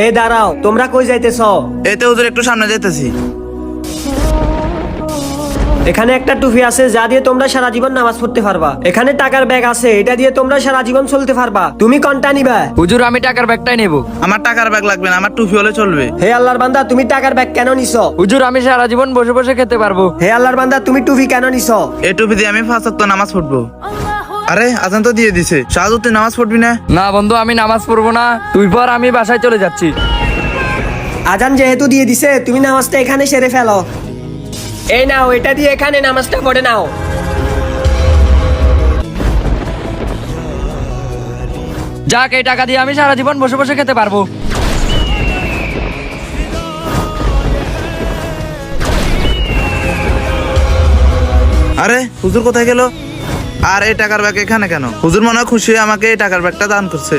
এই দাঁড়াও, তোমরা কই যাইতেছ? এতে হুজুর একটু সামনে যাইতেছি। এখানে একটা টুপি আছে যা দিয়ে তোমরা সারা জীবন নামাজ পড়তে পারবা। এখানে টাকার ব্যাগ আছে, এটা দিয়ে তোমরা সারা জীবন চলতে পারবা। তুমি কোনটা নিবা? হুজুর আমি টাকার ব্যাগটাই নেব। আমার টাকার ব্যাগ লাগবে না, আমার টুপি হলে চলবে। হে আল্লাহর বান্দা, তুমি টাকার ব্যাগ কেন নিছো? হুজুর আমি সারা জীবন বসে বসে খেতে পারবো। হে আল্লাহর বান্দা, তুমি টুপি কেন নিছো? এই টুপি দিয়ে আমি 5 ওয়াক্ত নামাজ পড়বো। আরে আজান তো দিয়ে দিছে। শাহাদুত তুই নামাজ পড়বি না? না বন্ধু, আমি নামাজ পড়বো না, তুই পর, আমি বাসায় চলে যাচ্ছি। আজান যেহেতু দিয়ে দিছে, তুমি নামাজটা এখানে সেরে ফেলো। এই নাও, এটা দিয়ে এখানে নামাজটা পড়ে নাও। যাক, এই টাকা দিয়ে আমি সারা জীবন বসে বসে খেতে পারবো। আরে হুজুর কোথায় গেল? আর এই টাকার ব্যাগ এখানে কেন? হুজুর মনে হয় খুশি হয়ে আমাকে এই টাকার ব্যাগটা দান করছে।